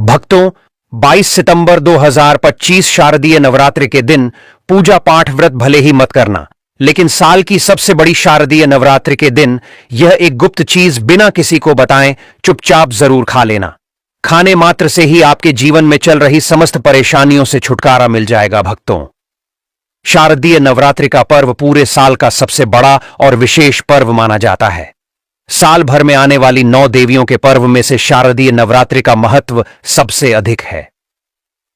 भक्तों, 22 सितंबर 2025 शारदीय नवरात्रि के दिन पूजा पाठ व्रत भले ही मत करना, लेकिन साल की सबसे बड़ी शारदीय नवरात्रि के दिन यह एक गुप्त चीज बिना किसी को बताएं चुपचाप जरूर खा लेना। खाने मात्र से ही आपके जीवन में चल रही समस्त परेशानियों से छुटकारा मिल जाएगा। भक्तों, शारदीय नवरात्रि का पर्व पूरे साल का सबसे बड़ा और विशेष पर्व माना जाता है। साल भर में आने वाली 9 देवियों के पर्व में से शारदीय नवरात्रि का महत्व सबसे अधिक है।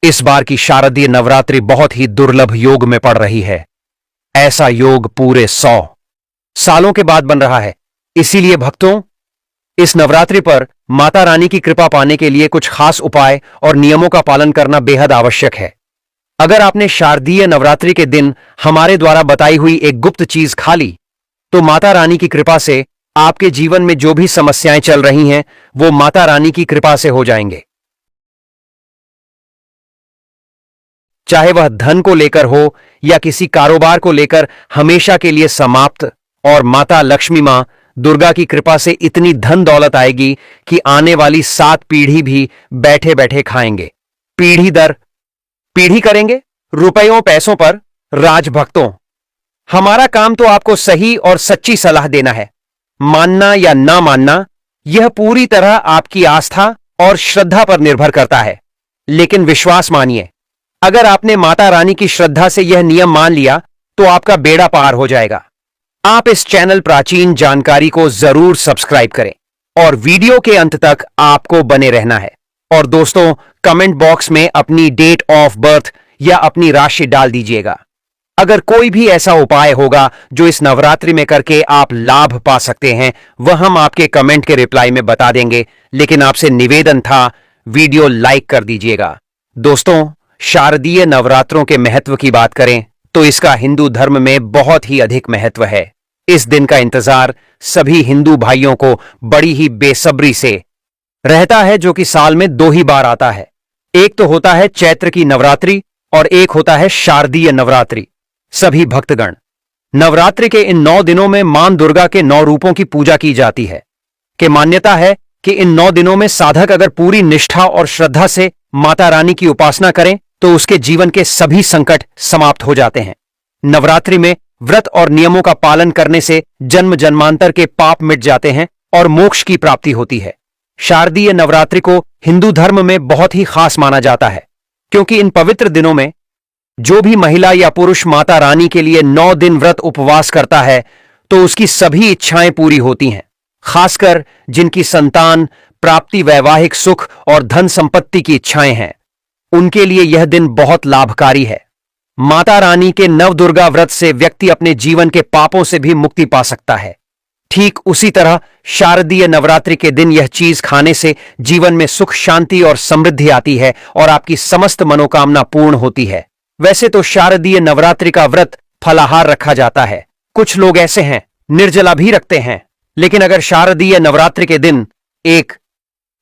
इस बार की शारदीय नवरात्रि बहुत ही दुर्लभ योग में पड़ रही है। ऐसा योग पूरे 100 सालों के बाद बन रहा है। इसीलिए भक्तों, इस नवरात्रि पर माता रानी की कृपा पाने के लिए कुछ खास उपाय और नियमों का पालन करना बेहद आवश्यक है। अगर आपने शारदीय नवरात्रि के दिन हमारे द्वारा बताई हुई एक गुप्त चीज खा ली, तो माता रानी की कृपा से आपके जीवन में जो भी समस्याएं चल रही हैं, वो माता रानी की कृपा से हो जाएंगे। चाहे वह धन को लेकर हो या किसी कारोबार को लेकर, हमेशा के लिए समाप्त। और माता लक्ष्मी मां दुर्गा की कृपा से इतनी धन दौलत आएगी कि आने वाली 7 पीढ़ी भी बैठे बैठे खाएंगे। पीढ़ी दर पीढ़ी करेंगे रुपयों पैसों पर राज। भक्तों, हमारा काम तो आपको सही और सच्ची सलाह देना है। मानना या ना मानना, यह पूरी तरह आपकी आस्था और श्रद्धा पर निर्भर करता है। लेकिन विश्वास मानिए, अगर आपने माता रानी की श्रद्धा से यह नियम मान लिया, तो आपका बेड़ा पार हो जाएगा। आप इस चैनल प्राचीन जानकारी को जरूर सब्सक्राइब करें और वीडियो के अंत तक आपको बने रहना है। और दोस्तों, कमेंट बॉक्स में अपनी डेट ऑफ बर्थ या अपनी राशि डाल दीजिएगा। अगर कोई भी ऐसा उपाय होगा जो इस नवरात्रि में करके आप लाभ पा सकते हैं, वह हम आपके कमेंट के रिप्लाई में बता देंगे। लेकिन आपसे निवेदन था, वीडियो लाइक कर दीजिएगा। दोस्तों, शारदीय नवरात्रों के महत्व की बात करें तो इसका हिंदू धर्म में बहुत ही अधिक महत्व है। इस दिन का इंतजार सभी हिंदू भाइयों को बड़ी ही बेसब्री से रहता है, जो कि साल में 2 ही बार आता है। एक तो होता है चैत्र की नवरात्रि और एक होता है शारदीय नवरात्रि। सभी भक्तगण, नवरात्रि के इन 9 दिनों में मां दुर्गा के 9 रूपों की पूजा की जाती है। कि मान्यता है कि इन 9 दिनों में साधक अगर पूरी निष्ठा और श्रद्धा से माता रानी की उपासना करें, तो उसके जीवन के सभी संकट समाप्त हो जाते हैं। नवरात्रि में व्रत और नियमों का पालन करने से जन्म जन्मांतर के पाप मिट जाते हैं और मोक्ष की प्राप्ति होती है। शारदीय नवरात्रि को हिंदू धर्म में बहुत ही खास माना जाता है, क्योंकि इन पवित्र दिनों में जो भी महिला या पुरुष माता रानी के लिए 9 दिन व्रत उपवास करता है, तो उसकी सभी इच्छाएं पूरी होती हैं। खासकर जिनकी संतान प्राप्ति, वैवाहिक सुख और धन संपत्ति की इच्छाएं हैं, उनके लिए यह दिन बहुत लाभकारी है। माता रानी के नवदुर्गा व्रत से व्यक्ति अपने जीवन के पापों से भी मुक्ति पा सकता है। ठीक उसी तरह शारदीय नवरात्रि के दिन यह चीज खाने से जीवन में सुख, शांति और समृद्धि आती है और आपकी समस्त मनोकामना पूर्ण होती है। वैसे तो शारदीय नवरात्रि का व्रत फलाहार रखा जाता है। कुछ लोग ऐसे हैं निर्जला भी रखते हैं। लेकिन अगर शारदीय नवरात्रि के दिन एक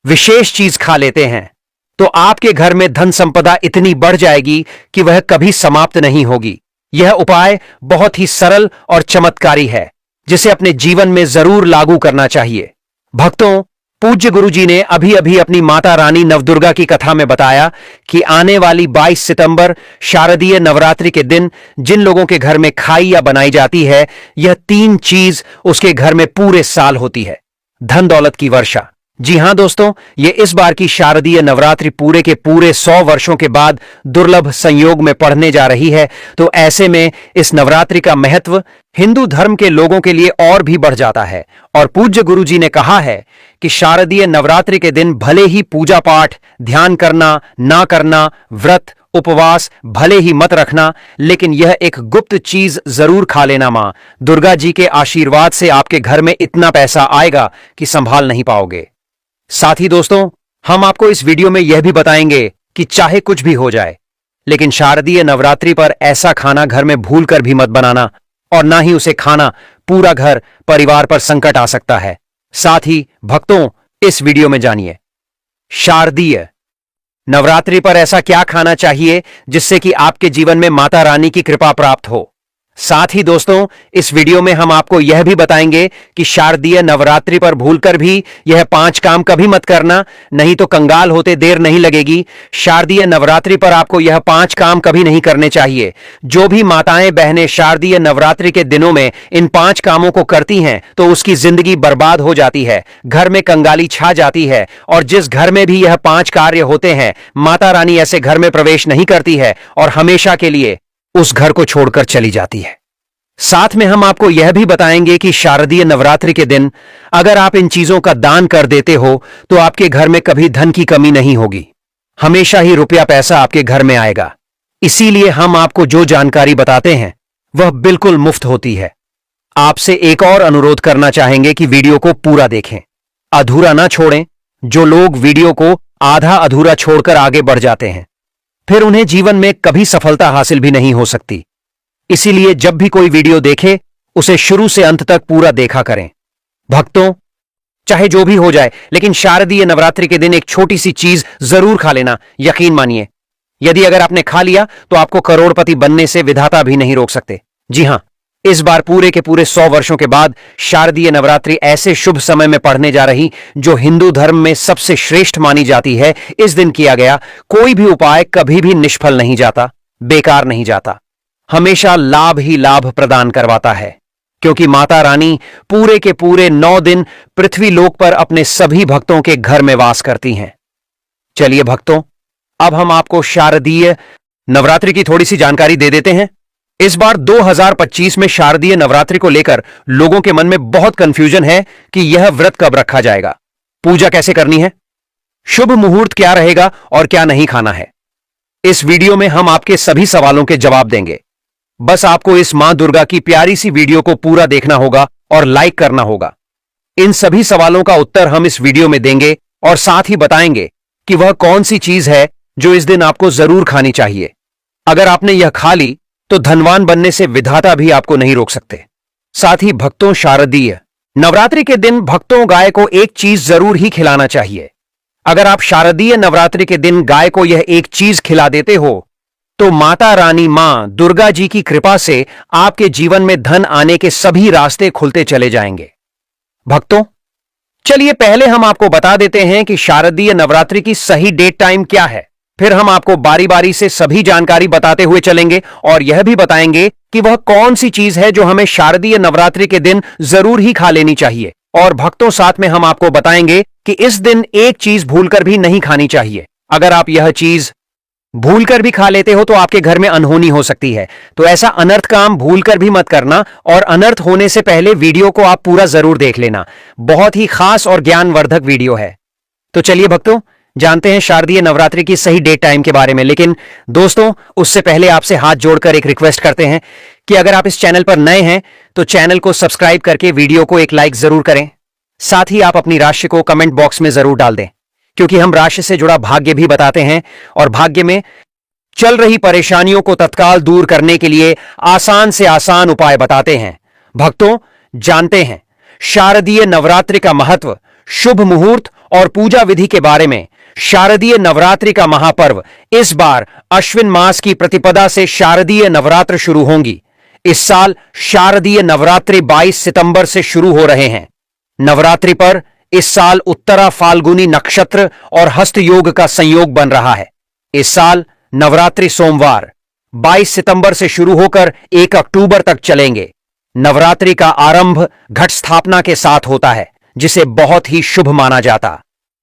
विशेष चीज खा लेते हैं, तो आपके घर में धन संपदा इतनी बढ़ जाएगी कि वह कभी समाप्त नहीं होगी। यह उपाय बहुत ही सरल और चमत्कारी है, जिसे अपने जीवन में जरूर लागू करना चाहिए। भक्तों, पूज्य गुरुजी ने अभी अभी अपनी माता रानी नवदुर्गा की कथा में बताया कि आने वाली 22 सितंबर शारदीय नवरात्रि के दिन जिन लोगों के घर में खाई या बनाई जाती है, यह 3 चीज उसके घर में पूरे साल होती है। धन दौलत की वर्षा। जी हां दोस्तों, ये इस बार की शारदीय नवरात्रि पूरे के पूरे 100 वर्षों के बाद दुर्लभ संयोग में पड़ने जा रही है। तो ऐसे में इस नवरात्रि का महत्व हिंदू धर्म के लोगों के लिए और भी बढ़ जाता है। और पूज्य गुरुजी ने कहा है कि शारदीय नवरात्रि के दिन भले ही पूजा पाठ, ध्यान करना ना करना, व्रत उपवास भले ही मत रखना, लेकिन यह एक गुप्त चीज जरूर खा लेना। मां दुर्गा जी के आशीर्वाद से आपके घर में इतना पैसा आएगा कि संभाल नहीं पाओगे। साथ ही दोस्तों, हम आपको इस वीडियो में यह भी बताएंगे कि चाहे कुछ भी हो जाए, लेकिन शारदीय नवरात्रि पर ऐसा खाना घर में भूलकर भी मत बनाना, और ना ही उसे खाना पूरा घर परिवार पर संकट आ सकता है। साथ ही भक्तों, इस वीडियो में जानिए शारदीय नवरात्रि पर ऐसा क्या खाना चाहिए जिससे कि आपके जीवन में माता रानी की कृपा प्राप्त हो। साथ ही दोस्तों, इस वीडियो में हम आपको यह भी बताएंगे कि शारदीय नवरात्रि पर भूलकर भी यह 5 काम कभी मत करना, नहीं तो कंगाल होते देर नहीं लगेगी। शारदीय नवरात्रि पर आपको यह 5 काम कभी नहीं करने चाहिए। जो भी माताएं बहनें शारदीय नवरात्रि के दिनों में इन 5 कामों को करती हैं तो उसकी जिंदगी बर्बाद हो जाती है, घर में कंगाली छा जाती है, और जिस घर में भी यह 5 कार्य होते हैं, माता रानी ऐसे घर में प्रवेश नहीं करती है और हमेशा के लिए उस घर को छोड़कर चली जाती है। साथ में हम आपको यह भी बताएंगे कि शारदीय नवरात्रि के दिन अगर आप इन चीजों का दान कर देते हो तो आपके घर में कभी धन की कमी नहीं होगी, हमेशा ही रुपया पैसा आपके घर में आएगा। इसीलिए हम आपको जो जानकारी बताते हैं वह बिल्कुल मुफ्त होती है। आपसे एक और अनुरोध करना चाहेंगे कि वीडियो को पूरा देखें, अधूरा ना छोड़ें। जो लोग वीडियो को आधा अधूरा छोड़कर आगे बढ़ जाते हैं फिर उन्हें जीवन में कभी सफलता हासिल भी नहीं हो सकती। इसीलिए जब भी कोई वीडियो देखे उसे शुरू से अंत तक पूरा देखा करें। भक्तों, चाहे जो भी हो जाए, लेकिन शारदीय नवरात्रि के दिन एक छोटी सी चीज जरूर खा लेना। यकीन मानिए, यदि अगर आपने खा लिया तो आपको करोड़पति बनने से विधाता भी नहीं रोक सकते। जी हां, इस बार पूरे के पूरे 100 वर्षों के बाद शारदीय नवरात्रि ऐसे शुभ समय में पढ़ने जा रही जो हिंदू धर्म में सबसे श्रेष्ठ मानी जाती है। इस दिन किया गया कोई भी उपाय कभी भी निष्फल नहीं जाता, बेकार नहीं जाता, हमेशा लाभ ही लाभ प्रदान करवाता है, क्योंकि माता रानी पूरे के पूरे 9 दिन पृथ्वी लोक पर अपने सभी भक्तों के घर में वास करती हैं। चलिए भक्तों, अब हम आपको शारदीय नवरात्रि की थोड़ी सी जानकारी दे देते हैं। इस बार 2025 में शारदीय नवरात्रि को लेकर लोगों के मन में बहुत कंफ्यूजन है कि यह व्रत कब रखा जाएगा, पूजा कैसे करनी है, शुभ मुहूर्त क्या रहेगा और क्या नहीं खाना है। इस वीडियो में हम आपके सभी सवालों के जवाब देंगे। बस आपको इस मां दुर्गा की प्यारी सी वीडियो को पूरा देखना होगा और लाइक करना होगा। इन सभी सवालों का उत्तर हम इस वीडियो में देंगे और साथ ही बताएंगे कि वह कौन सी चीज है जो इस दिन आपको जरूर खानी चाहिए। अगर आपने यह खा ली तो धनवान बनने से विधाता भी आपको नहीं रोक सकते। साथ ही भक्तों, शारदीय नवरात्रि के दिन भक्तों गाय को एक चीज जरूर ही खिलाना चाहिए। अगर आप शारदीय नवरात्रि के दिन गाय को यह एक चीज खिला देते हो तो माता रानी मां दुर्गा जी की कृपा से आपके जीवन में धन आने के सभी रास्ते खुलते चले जाएंगे। भक्तों, चलिए पहले हम आपको बता देते हैं कि शारदीय नवरात्रि की सही डेट टाइम क्या है। फिर हम आपको बारी बारी से सभी जानकारी बताते हुए चलेंगे और यह भी बताएंगे कि वह कौन सी चीज है जो हमें शारदीय नवरात्रि के दिन जरूर ही खा लेनी चाहिए। और भक्तों, साथ में हम आपको बताएंगे कि इस दिन एक चीज भूलकर भी नहीं खानी चाहिए। अगर आप यह चीज भूलकर भी खा लेते हो तो आपके घर में अनहोनी हो सकती है। तो ऐसा अनर्थ काम भूलकर भी मत करना, और अनर्थ होने से पहले वीडियो को आप पूरा जरूर देख लेना। बहुत ही खास और ज्ञानवर्धक वीडियो है। तो चलिए भक्तों, जानते हैं शारदीय नवरात्रि की सही डेट टाइम के बारे में। लेकिन दोस्तों, उससे पहले आपसे हाथ जोड़कर एक रिक्वेस्ट करते हैं कि अगर आप इस चैनल पर नए हैं तो चैनल को सब्सक्राइब करके वीडियो को एक लाइक जरूर करें। साथ ही आप अपनी राशि को कमेंट बॉक्स में जरूर डाल दें, क्योंकि हम राशि से जुड़ा भाग्य भी बताते हैं और भाग्य में चल रही परेशानियों को तत्काल दूर करने के लिए आसान से आसान उपाय बताते हैं। भक्तों, जानते हैं शारदीय नवरात्रि का महत्व, शुभ मुहूर्त और पूजा विधि के बारे में। शारदीय नवरात्रि का महापर्व इस बार अश्विन मास की प्रतिपदा से शारदीय नवरात्र शुरू होंगी। इस साल शारदीय नवरात्रि 22 सितंबर से शुरू हो रहे हैं। नवरात्रि पर इस साल उत्तरा फाल्गुनी नक्षत्र और हस्त योग का संयोग बन रहा है। इस साल नवरात्रि सोमवार 22 सितंबर से शुरू होकर 1 अक्टूबर तक चलेंगे। नवरात्रि का आरंभ घट स्थापना के साथ होता है, जिसे बहुत ही शुभ माना जाता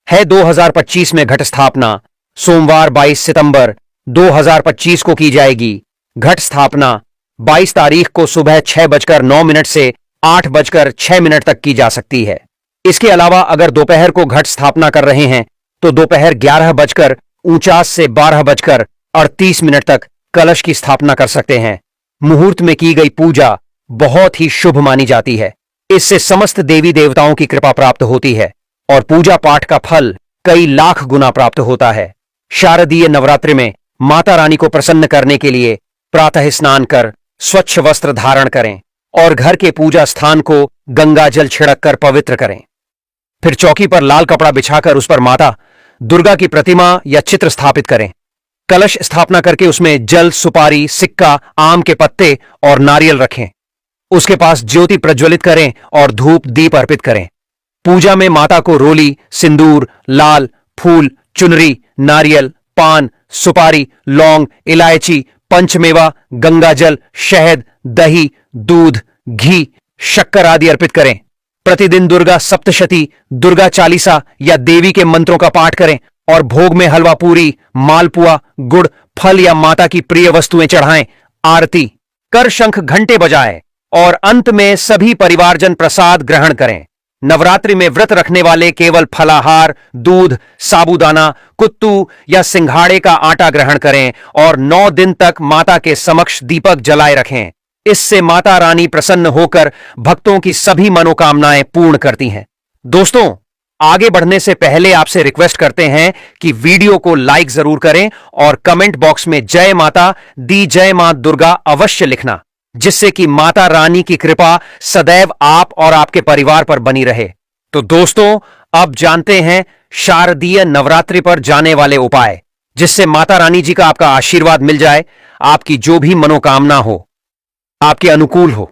है। 2025 में घट स्थापना सोमवार 22 सितंबर 2025 को की जाएगी। घट स्थापना 22 तारीख को सुबह 6:09 से 8:06 तक की जा सकती है। इसके अलावा अगर दोपहर को घट स्थापना कर रहे हैं तो दोपहर 11:49 से 12:38 तक कलश की स्थापना कर सकते हैं। मुहूर्त में की गई पूजा बहुत ही शुभ मानी जाती है। इससे समस्त देवी देवताओं की कृपा प्राप्त होती है और पूजा पाठ का फल कई लाख गुना प्राप्त होता है। शारदीय नवरात्रि में माता रानी को प्रसन्न करने के लिए प्रातः स्नान कर स्वच्छ वस्त्र धारण करें और घर के पूजा स्थान को गंगा जल छिड़क कर पवित्र करें। फिर चौकी पर लाल कपड़ा बिछाकर उस पर माता दुर्गा की प्रतिमा या चित्र स्थापित करें। कलश स्थापना करके उसमें जल, सुपारी, सिक्का, आम के पत्ते और नारियल रखें। उसके पास ज्योति प्रज्वलित करें और धूप दीप अर्पित करें। पूजा में माता को रोली, सिंदूर, लाल फूल, चुनरी, नारियल, पान, सुपारी, लौंग, इलायची, पंचमेवा, गंगाजल, शहद, दही, दूध, घी, शक्कर आदि अर्पित करें। प्रतिदिन दुर्गा सप्तशती, दुर्गा चालीसा या देवी के मंत्रों का पाठ करें और भोग में हलवा पूरी, मालपुआ, गुड़, फल या माता की प्रिय वस्तुएं चढ़ाएं। आरती कर शंख घंटे बजाएं और अंत में सभी परिवारजन प्रसाद ग्रहण करें। नवरात्रि में व्रत रखने वाले केवल फलाहार, दूध, साबूदाना, कुत्तू या सिंघाड़े का आटा ग्रहण करें और 9 दिन तक माता के समक्ष दीपक जलाए रखें। इससे माता रानी प्रसन्न होकर भक्तों की सभी मनोकामनाएं पूर्ण करती हैं। दोस्तों, आगे बढ़ने से पहले आपसे रिक्वेस्ट करते हैं कि वीडियो को लाइक जरूर करें और कमेंट बॉक्स में जय माता दी, जय मां दुर्गा अवश्य लिखना, जिससे कि माता रानी की कृपा सदैव आप और आपके परिवार पर बनी रहे। तो दोस्तों, अब जानते हैं शारदीय नवरात्रि पर जाने वाले उपाय, जिससे माता रानी जी का आपका आशीर्वाद मिल जाए, आपकी जो भी मनोकामना हो आपके अनुकूल हो,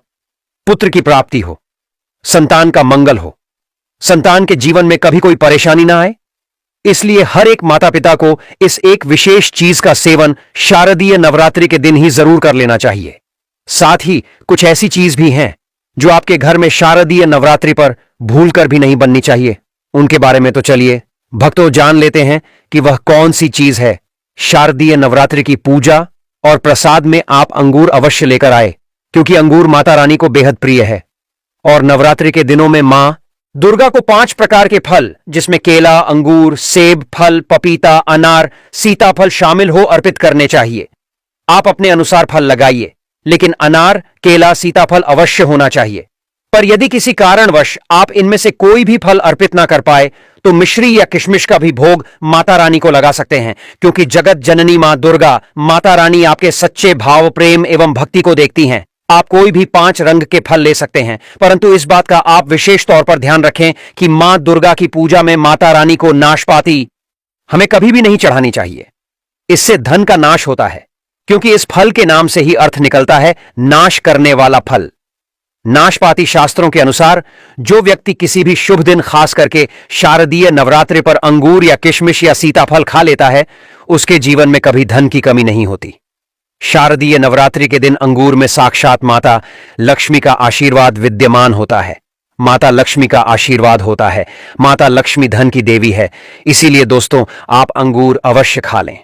पुत्र की प्राप्ति हो, संतान का मंगल हो, संतान के जीवन में कभी कोई परेशानी ना आए। इसलिए हर एक माता पिता को इस एक विशेष चीज का सेवन शारदीय नवरात्रि के दिन ही जरूर कर लेना चाहिए। साथ ही कुछ ऐसी चीज भी हैं जो आपके घर में शारदीय नवरात्रि पर भूलकर भी नहीं बननी चाहिए। उनके बारे में तो चलिए भक्तों जान लेते हैं कि वह कौन सी चीज है। शारदीय नवरात्रि की पूजा और प्रसाद में आप अंगूर अवश्य लेकर आए, क्योंकि अंगूर माता रानी को बेहद प्रिय है। और नवरात्रि के दिनों में मां दुर्गा को 5 प्रकार के फल, जिसमें केला, अंगूर, सेब फल, पपीता, अनार, सीताफल शामिल हो, अर्पित करने चाहिए। आप अपने अनुसार फल लगाइए, लेकिन अनार, केला, सीताफल अवश्य होना चाहिए। पर यदि किसी कारणवश आप इनमें से कोई भी फल अर्पित ना कर पाए तो मिश्री या किशमिश का भी भोग माता रानी को लगा सकते हैं, क्योंकि जगत जननी मां दुर्गा माता रानी आपके सच्चे भाव, प्रेम एवं भक्ति को देखती हैं। आप कोई भी 5 रंग के फल ले सकते हैं, परंतु इस बात का आप विशेष तौर पर ध्यान रखें कि मां दुर्गा की पूजा में माता रानी को नाशपाती हमें कभी भी नहीं चढ़ानी चाहिए। इससे धन का नाश होता है, क्योंकि इस फल के नाम से ही अर्थ निकलता है नाश करने वाला फल। नाशपाती शास्त्रों के अनुसार जो व्यक्ति किसी भी शुभ दिन, खास करके शारदीय नवरात्रि पर अंगूर या किशमिश या सीताफल खा लेता है, उसके जीवन में कभी धन की कमी नहीं होती। शारदीय नवरात्रि के दिन अंगूर में साक्षात माता लक्ष्मी का आशीर्वाद विद्यमान होता है। माता लक्ष्मी का आशीर्वाद होता है। माता लक्ष्मी धन की देवी है। इसीलिए दोस्तों, आप अंगूर अवश्य खा लें।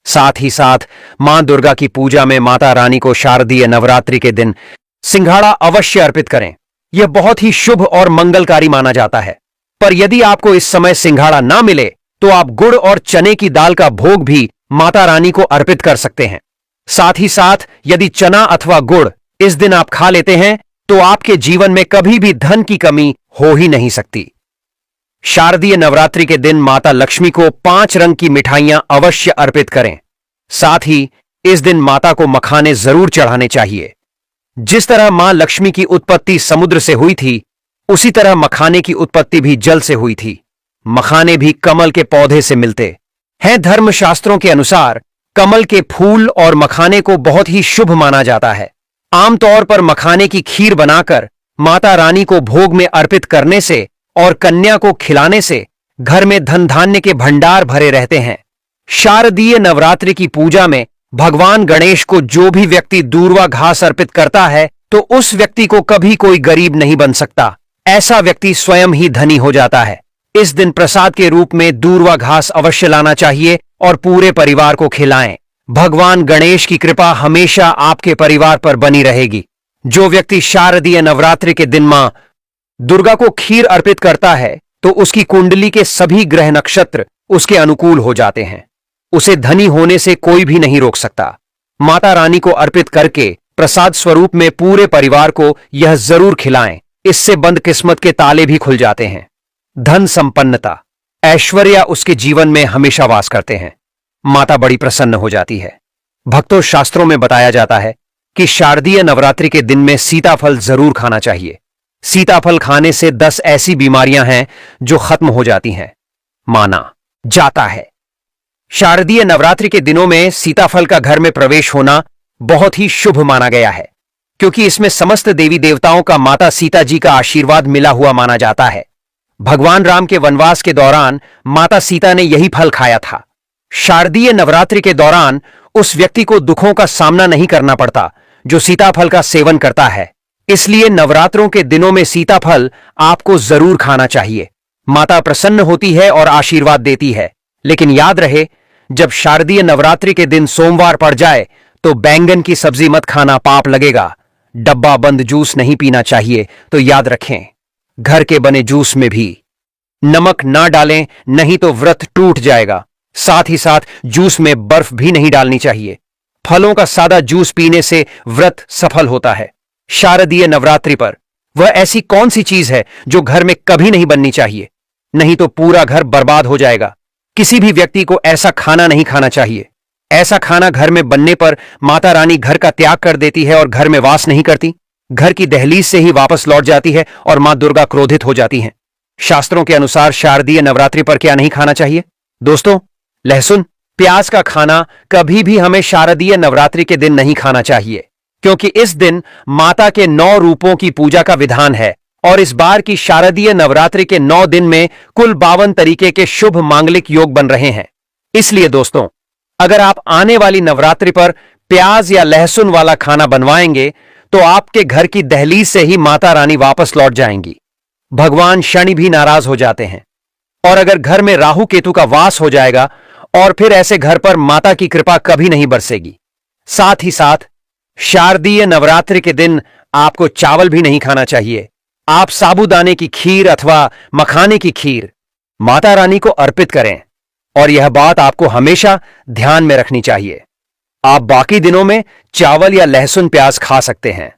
साथ ही साथ मां दुर्गा की पूजा में माता रानी को शारदीय नवरात्रि के दिन सिंघाड़ा अवश्य अर्पित करें। यह बहुत ही शुभ और मंगलकारी माना जाता है। पर यदि आपको इस समय सिंघाड़ा ना मिले तो आप गुड़ और चने की दाल का भोग भी माता रानी को अर्पित कर सकते हैं। साथ ही साथ यदि चना अथवा गुड़ इस दिन आप खा लेते हैं तो आपके जीवन में कभी भी धन की कमी हो ही नहीं सकती। शारदीय नवरात्रि के दिन माता लक्ष्मी को 5 रंग की मिठाइयां अवश्य अर्पित करें। साथ ही इस दिन माता को मखाने जरूर चढ़ाने चाहिए। जिस तरह मां लक्ष्मी की उत्पत्ति समुद्र से हुई थी, उसी तरह मखाने की उत्पत्ति भी जल से हुई थी। मखाने भी कमल के पौधे से मिलते हैं। धर्मशास्त्रों के अनुसार कमल के फूल और मखाने को बहुत ही शुभ माना जाता है। आमतौर पर मखाने की खीर बनाकर माता रानी को भोग में अर्पित करने से और कन्या को खिलाने से घर में धन धान्य के भंडार भरे रहते हैं। शारदीय नवरात्रि की पूजा में भगवान गणेश को जो भी व्यक्ति दूर्वा घास अर्पित करता है, तो उस व्यक्ति को कभी कोई गरीब नहीं बन सकता। ऐसा व्यक्ति स्वयं ही धनी हो जाता है। इस दिन प्रसाद के रूप में दूर्वा घास अवश्य लाना चाहिए और पूरे परिवार को खिलाएं। भगवान गणेश की कृपा हमेशा आपके परिवार पर बनी रहेगी। जो व्यक्ति शारदीय नवरात्रि के दिन मां दुर्गा को खीर अर्पित करता है, तो उसकी कुंडली के सभी ग्रह नक्षत्र उसके अनुकूल हो जाते हैं। उसे धनी होने से कोई भी नहीं रोक सकता। माता रानी को अर्पित करके प्रसाद स्वरूप में पूरे परिवार को यह जरूर खिलाएं। इससे बंद किस्मत के ताले भी खुल जाते हैं। धन संपन्नता, ऐश्वर्य उसके जीवन में हमेशा वास करते हैं। माता बड़ी प्रसन्न हो जाती है। भक्तों, शास्त्रों में बताया जाता है कि शारदीय नवरात्रि के दिन में सीताफल जरूर खाना चाहिए। सीताफल खाने से 10 ऐसी बीमारियां हैं जो खत्म हो जाती हैं, माना जाता है। शारदीय नवरात्रि के दिनों में सीताफल का घर में प्रवेश होना बहुत ही शुभ माना गया है, क्योंकि इसमें समस्त देवी देवताओं का माता सीता जी का आशीर्वाद मिला हुआ माना जाता है। भगवान राम के वनवास के दौरान माता सीता ने यही फल खाया था। शारदीय नवरात्रि के दौरान उस व्यक्ति को दुखों का सामना नहीं करना पड़ता जो सीताफल का सेवन करता है। इसलिए नवरात्रों के दिनों में सीताफल आपको जरूर खाना चाहिए। माता प्रसन्न होती है और आशीर्वाद देती है। लेकिन याद रहे, जब शारदीय नवरात्रि के दिन सोमवार पड़ जाए तो बैंगन की सब्जी मत खाना, पाप लगेगा। डब्बा बंद जूस नहीं पीना चाहिए, तो याद रखें घर के बने जूस में भी नमक ना डालें, नहीं तो व्रत टूट जाएगा। साथ ही साथ जूस में बर्फ भी नहीं डालनी चाहिए। फलों का सादा जूस पीने से व्रत सफल होता है। शारदीय नवरात्रि पर वह ऐसी कौन सी चीज है जो घर में कभी नहीं बननी चाहिए, नहीं तो पूरा घर बर्बाद हो जाएगा। किसी भी व्यक्ति को ऐसा खाना नहीं खाना चाहिए। ऐसा खाना घर में बनने पर माता रानी घर का त्याग कर देती है और घर में वास नहीं करती। घर की दहलीज से ही वापस लौट जाती है और मां दुर्गा क्रोधित हो जाती हैं। शास्त्रों के अनुसार शारदीय नवरात्रि पर क्या नहीं खाना चाहिए दोस्तों? लहसुन प्याज का खाना कभी भी हमें शारदीय नवरात्रि के दिन नहीं खाना चाहिए, क्योंकि इस दिन माता के 9 रूपों की पूजा का विधान है और इस बार की शारदीय नवरात्रि के 9 दिन में कुल 52 तरीके के शुभ मांगलिक योग बन रहे हैं। इसलिए दोस्तों, अगर आप आने वाली नवरात्रि पर प्याज या लहसुन वाला खाना बनवाएंगे तो आपके घर की दहलीज से ही माता रानी वापस लौट जाएंगी। भगवान शनि भी नाराज हो जाते हैं। और अगर घर में राहु केतु का वास हो जाएगा और फिर ऐसे घर पर माता की कृपा कभी नहीं बरसेगी। साथ ही साथ शारदीय नवरात्रि के दिन आपको चावल भी नहीं खाना चाहिए। आप साबूदाने की खीर अथवा मखाने की खीर माता रानी को अर्पित करें, और यह बात आपको हमेशा ध्यान में रखनी चाहिए। आप बाकी दिनों में चावल या लहसुन प्याज खा सकते हैं।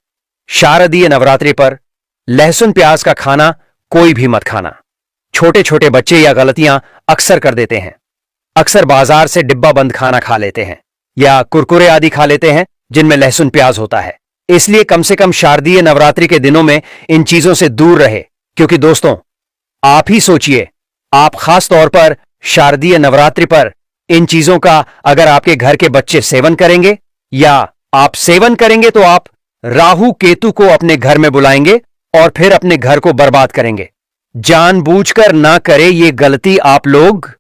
शारदीय नवरात्रि पर लहसुन प्याज का खाना कोई भी मत खाना। छोटे छोटे बच्चे यह गलतियां अक्सर कर देते हैं। अक्सर बाजार से डिब्बा बंद खाना खा लेते हैं या कुरकुरे आदि खा लेते हैं जिनमें लहसुन प्याज होता है। इसलिए कम से कम शारदीय नवरात्रि के दिनों में इन चीजों से दूर रहे, क्योंकि दोस्तों आप ही सोचिए, आप खास तौर पर शारदीय नवरात्रि पर इन चीजों का अगर आपके घर के बच्चे सेवन करेंगे या आप सेवन करेंगे तो आप राहु केतु को अपने घर में बुलाएंगे और फिर अपने घर को बर्बाद करेंगे। जानबूझकर ना करें ये गलती आप लोग।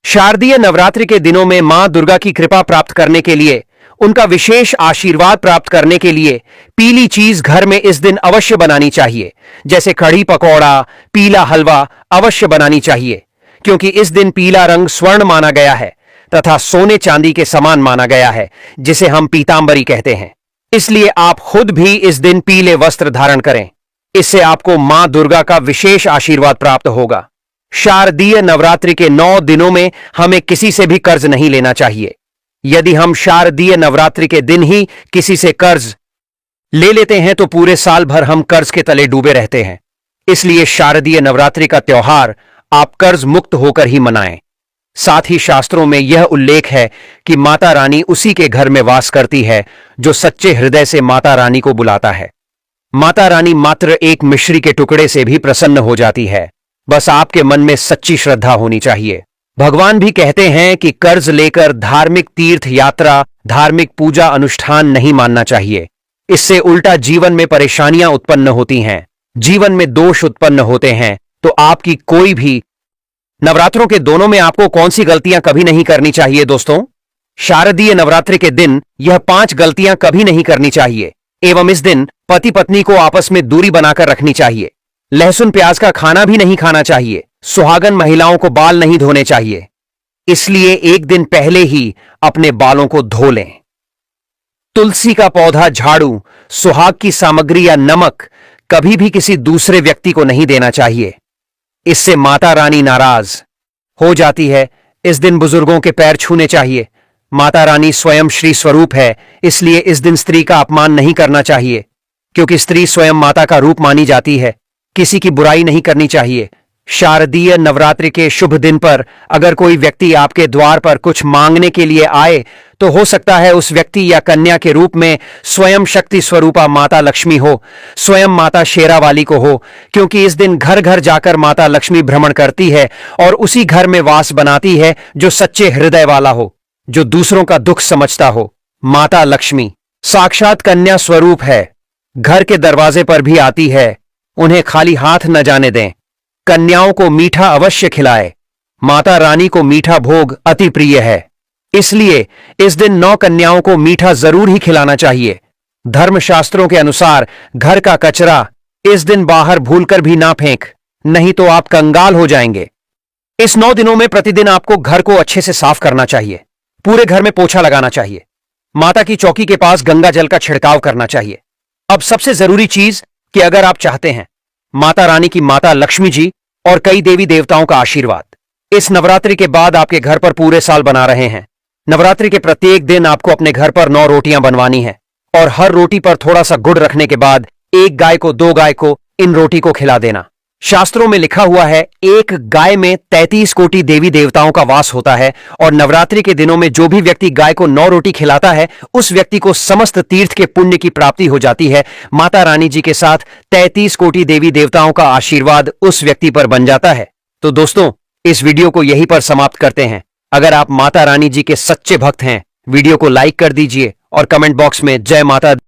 शारदीय नवरात्रि के दिनों में मां दुर्गा की कृपा प्राप्त करने के लिए, उनका विशेष आशीर्वाद प्राप्त करने के लिए पीली चीज घर में इस दिन अवश्य बनानी चाहिए। जैसे कढ़ी पकौड़ा, पीला हलवा अवश्य बनानी चाहिए, क्योंकि इस दिन पीला रंग स्वर्ण माना गया है तथा सोने चांदी के समान माना गया है, जिसे हम पीतांबरी कहते हैं। इसलिए आप खुद भी इस दिन पीले वस्त्र धारण करें। इससे आपको मां दुर्गा का विशेष आशीर्वाद प्राप्त होगा। शारदीय नवरात्रि के 9 दिनों में हमें किसी से भी कर्ज नहीं लेना चाहिए। यदि हम शारदीय नवरात्रि के दिन ही किसी से कर्ज ले लेते हैं तो पूरे साल भर हम कर्ज के तले डूबे रहते हैं। इसलिए शारदीय नवरात्रि का त्योहार आप कर्ज मुक्त होकर ही मनाएं। साथ ही शास्त्रों में यह उल्लेख है कि माता रानी उसी के घर में वास करती है जो सच्चे हृदय से माता रानी को बुलाता है। माता रानी मात्र एक मिश्री के टुकड़े से भी प्रसन्न हो जाती है। बस आपके मन में सच्ची श्रद्धा होनी चाहिए। भगवान भी कहते हैं कि कर्ज लेकर धार्मिक तीर्थ यात्रा, धार्मिक पूजा अनुष्ठान नहीं मानना चाहिए। इससे उल्टा जीवन में परेशानियां उत्पन्न होती हैं, जीवन में दोष उत्पन्न होते हैं। तो आपकी कोई भी नवरात्रों के दोनों में आपको कौन सी गलतियां कभी नहीं करनी चाहिए दोस्तों? शारदीय नवरात्रि के दिन यह 5 गलतियां कभी नहीं करनी चाहिए। एवं इस दिन पति पत्नी को आपस में दूरी बनाकर रखनी चाहिए। लहसुन प्याज का खाना भी नहीं खाना चाहिए। सुहागन महिलाओं को बाल नहीं धोने चाहिए। इसलिए एक दिन पहले ही अपने बालों को धो लें। तुलसी का पौधा, झाड़ू, सुहाग की सामग्री या नमक कभी भी किसी दूसरे व्यक्ति को नहीं देना चाहिए। इससे माता रानी नाराज हो जाती है। इस दिन बुजुर्गों के पैर छूने चाहिए। माता रानी स्वयं श्री स्वरूप है, इसलिए इस दिन स्त्री का अपमान नहीं करना चाहिए, क्योंकि स्त्री स्वयं माता का रूप मानी जाती है। किसी की बुराई नहीं करनी चाहिए। शारदीय नवरात्रि के शुभ दिन पर अगर कोई व्यक्ति आपके द्वार पर कुछ मांगने के लिए आए तो हो सकता है उस व्यक्ति या कन्या के रूप में स्वयं शक्ति स्वरूपा माता लक्ष्मी हो, स्वयं माता शेरावाली को हो, क्योंकि इस दिन घर घर जाकर माता लक्ष्मी भ्रमण करती है और उसी घर में वास बनाती है जो सच्चे हृदय वाला हो, जो दूसरों का दुख समझता हो। माता लक्ष्मी साक्षात कन्या स्वरूप है, घर के दरवाजे पर भी आती है। उन्हें खाली हाथ न जाने दें। कन्याओं को मीठा अवश्य खिलाए। माता रानी को मीठा भोग अति प्रिय है, इसलिए इस दिन 9 कन्याओं को मीठा जरूर ही खिलाना चाहिए। धर्मशास्त्रों के अनुसार घर का कचरा इस दिन बाहर भूलकर भी ना फेंक, नहीं तो आप कंगाल हो जाएंगे। इस 9 दिनों में प्रतिदिन आपको घर को अच्छे से साफ करना चाहिए, पूरे घर में पोछा लगाना चाहिए, माता की चौकी के पास गंगा जल का छिड़काव करना चाहिए। अब सबसे जरूरी चीज कि अगर आप चाहते हैं माता रानी की माता लक्ष्मी जी और कई देवी देवताओं का आशीर्वाद इस नवरात्रि के बाद आपके घर पर पूरे साल बना रहे हैं, नवरात्रि के प्रत्येक दिन आपको अपने घर पर 9 रोटियां बनवानी है और हर रोटी पर थोड़ा सा गुड़ रखने के बाद 1 गाय को 2 गाय को इन रोटी को खिला देना। शास्त्रों में लिखा हुआ है एक गाय में 33 कोटि देवी देवताओं का वास होता है और नवरात्रि के दिनों में जो भी व्यक्ति गाय को 9 रोटी खिलाता है उस व्यक्ति को समस्त तीर्थ के पुण्य की प्राप्ति हो जाती है। माता रानी जी के साथ 33 कोटि देवी देवताओं का आशीर्वाद उस व्यक्ति पर बन जाता है। तो दोस्तों, इस वीडियो को यहीं पर समाप्त करते हैं। अगर आप माता रानी जी के सच्चे भक्त हैं, वीडियो को लाइक कर दीजिए और कमेंट बॉक्स में जय माता